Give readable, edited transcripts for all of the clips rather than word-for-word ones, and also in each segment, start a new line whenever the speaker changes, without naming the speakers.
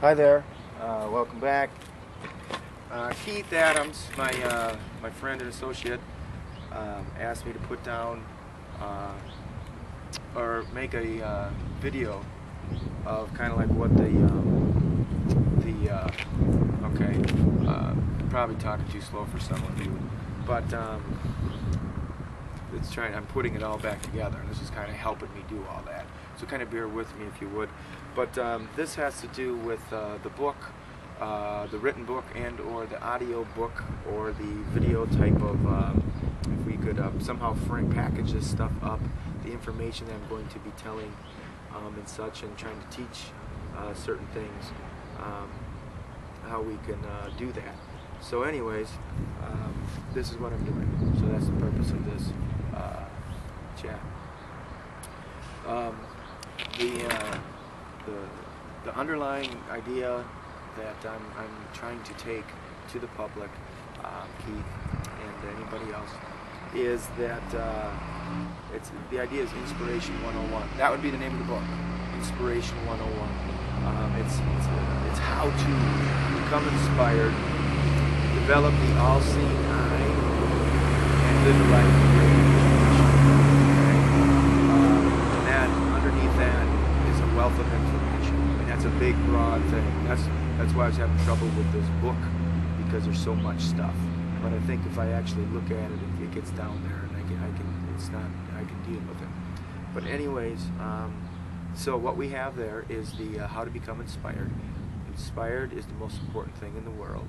Hi there, welcome back. Keith Adams, my friend and associate, asked me to put down or make a video of kind of like what probably talking too slow for some of you, but I'm putting it all back together, and this is kind of helping me do all that. So kind of bear with me if you would. But this has to do with the book, the written book, and or the audio book, or the video type of. If we could somehow package this stuff up, the information that I'm going to be telling and such, and trying to teach certain things, how we can do that. So anyways, this is what I'm doing. So that's the purpose of this chat. The underlying idea that I'm trying to take to the public, Keith and anybody else, is that the idea is Inspiration 101. That would be the name of the book, Inspiration 101. It's how to become inspired, develop the all-seeing eye, and live a life of great imagination. And that underneath that is a wealth of information. I mean, that's a big, broad thing. That's why I was having trouble with this book, because there's so much stuff. But I think if I actually look at it, it gets down there, and I can deal with it. But anyways, so what we have there is the how to become inspired. Inspired is the most important thing in the world.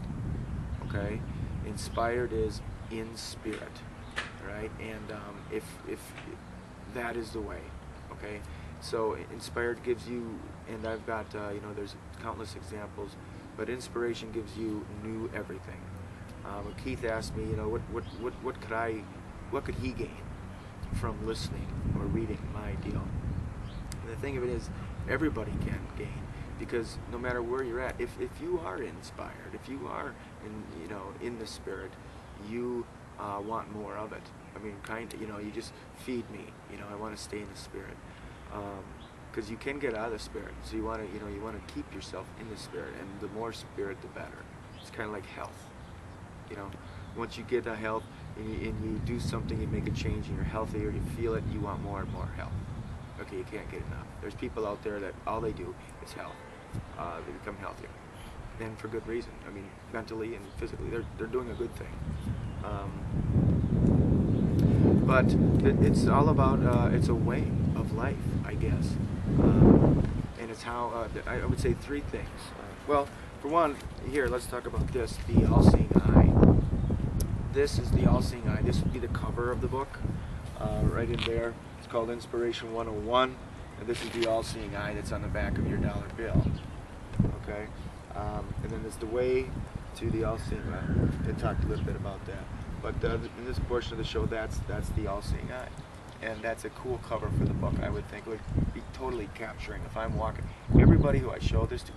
Okay, inspired is in spirit, right? And if that is the way, okay. So inspired gives you, and I've got there's countless examples, but inspiration gives you new everything. Keith asked me, what could he gain from listening or reading my deal? And the thing of it is, everybody can gain, because no matter where you're at, if you are inspired, if you are in the spirit, you want more of it. I mean, you just feed me. I want to stay in the spirit, because you can get out of the spirit. So you want to keep yourself in the spirit, and the more spirit, the better. It's kind of like health. Once you get health and you do something, you make a change, and you're healthier, you feel it, you want more and more health. Okay, you can't get enough. There's people out there that all they do is health. They become healthier, and for good reason. I mean, mentally and physically, they're doing a good thing. But it's all about it's a way of life, I guess, and it's how I would say three things. Well, for one, here let's talk about this: the all-seeing eye. This is the all-seeing eye. This would be the cover of the book, right in there. It's called Inspiration 101, and this is the all-seeing eye that's on the back of your dollar bill. Okay, and then there's the way to the all-seeing eye. I talked a little bit about that, but in this portion of the show, that's the all-seeing eye, and that's a cool cover for the book. I would think it would be totally capturing if I'm walking. Everybody who I show this to,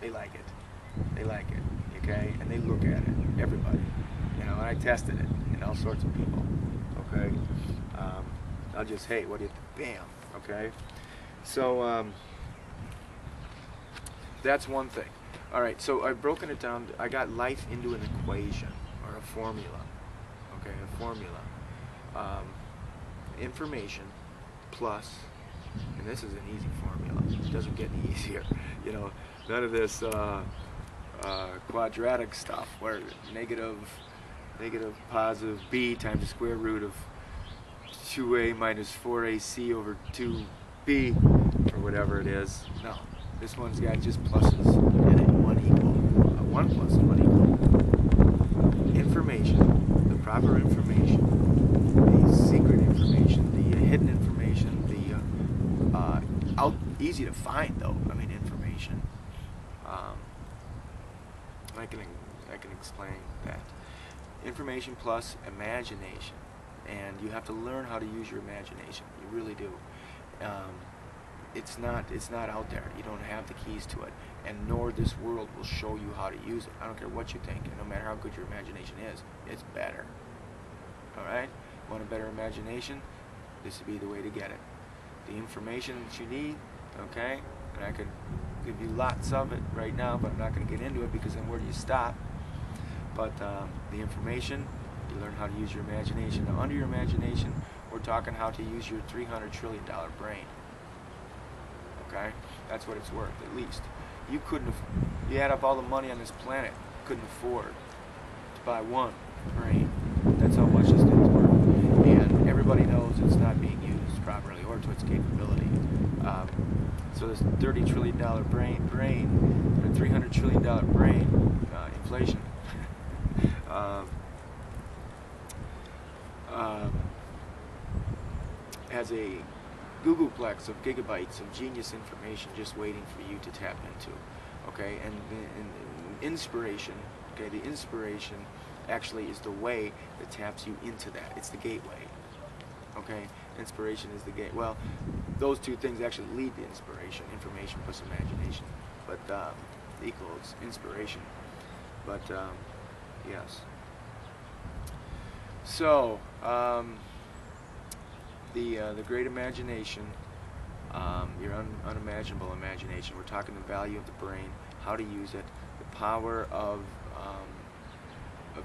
they like it. They like it. Okay, and they look at it. Everybody. And I tested it in all sorts of people. Okay, I'll just, hey, what do you think? Bam. Okay, so that's one thing. All right, so I've broken it down. I got life into an equation or a formula. Okay, a formula. Information plus, and this is an easy formula. It doesn't get any easier. None of this quadratic stuff where negative positive b times the square root of 2a minus 4ac over 2b, or whatever it is. No, this one's got just pluses in it, 1 equal, 1 plus 1 equal. Information, the proper information, the secret information, the hidden information, the easy to find though. I mean, information. I can explain that. Information plus imagination, and you have to learn how to use your imagination. You really do. It's not out there. You don't have the keys to it, and nor this world will show you how to use it. I don't care what you think, and no matter how good your imagination is, it's better. All right? Want a better imagination? This would be the way to get it. The information that you need, okay? And I could give you lots of it right now, but I'm not going to get into it because then where do you stop? But the information, you learn how to use your imagination. Now, under your imagination, we're talking how to use your $300 trillion brain. Okay? That's what it's worth, at least. You add up all the money on this planet, couldn't afford to buy one brain. That's how much this thing's worth. And everybody knows it's not being used properly or to its capability. So this $30 trillion brain, or $300 trillion brain, inflation, has a googolplex of gigabytes of genius information just waiting for you to tap into. Okay, and inspiration. Okay, the inspiration actually is the way that taps you into that. It's the gateway. Okay, inspiration is the gate. Well, those two things actually lead to inspiration. Information plus imagination, but equals inspiration. But yes. So the great imagination, your unimaginable imagination. We're talking the value of the brain, how to use it, the power of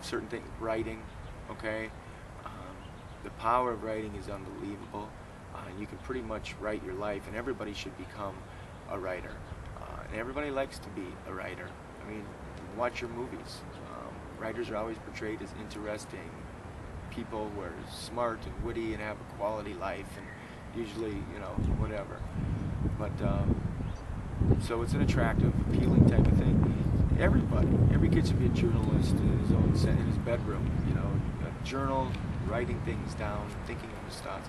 certain things, writing. Okay, the power of writing is unbelievable. You can pretty much write your life, and everybody should become a writer. And everybody likes to be a writer. I mean, watch your movies. Writers are always portrayed as interesting people who are smart and witty and have a quality life, and usually, you know, whatever. But so it's an attractive, appealing type of thing. Every kid should be a journalist in his own in his bedroom. You know, a journal, writing things down, thinking of his thoughts.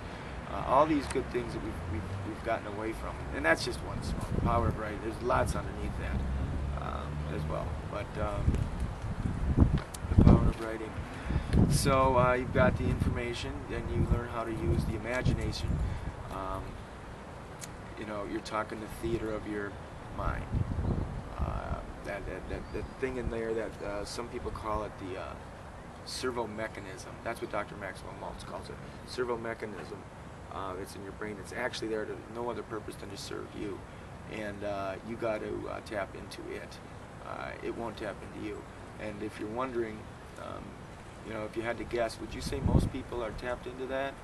All these good things that we've gotten away from, and that's just one small power of writing. There's lots underneath that as well. But the power of writing. So you've got the information, and you learn how to use the imagination. You know, you're talking the theater of your mind. That thing in there that some people call it the servo mechanism. That's what Dr. Maxwell Maltz calls it. Servo mechanism. It's in your brain. It's actually there to no other purpose than to serve you, and you got to tap into it. It won't tap into you. And if you're wondering, you know, if you had to guess, would you say most people are tapped into that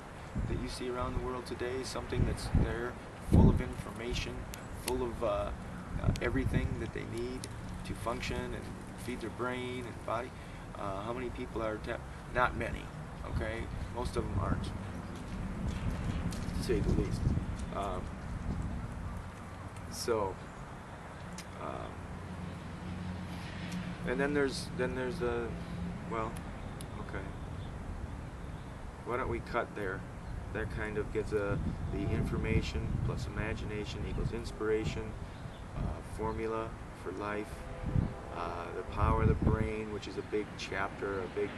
you see around the world today? Something that's there, full of information, full of everything that they need to function and feed their brain and body. How many people are tapped? Not many. Okay, most of them aren't, to say the least. And then there's the, well, okay. Why don't we cut there? That kind of gives the information plus imagination equals inspiration, formula for life, the power of the brain, which is a big chapter, a big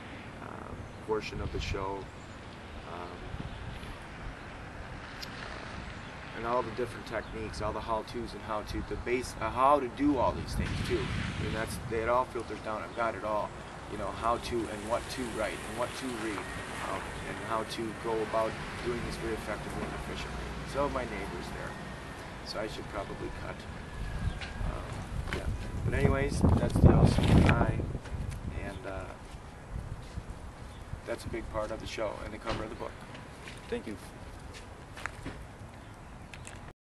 portion of the show, and all the different techniques, all the how-tos and how to do all these things too. And it all filters down. I've got it all. You know, how to and what to write and what to read, and how to go about doing this very effectively and efficiently. So my neighbor's there, so I should probably cut. Yeah. But anyways, that's the awesome eye, and that's a big part of the show and the cover of the book. Thank you.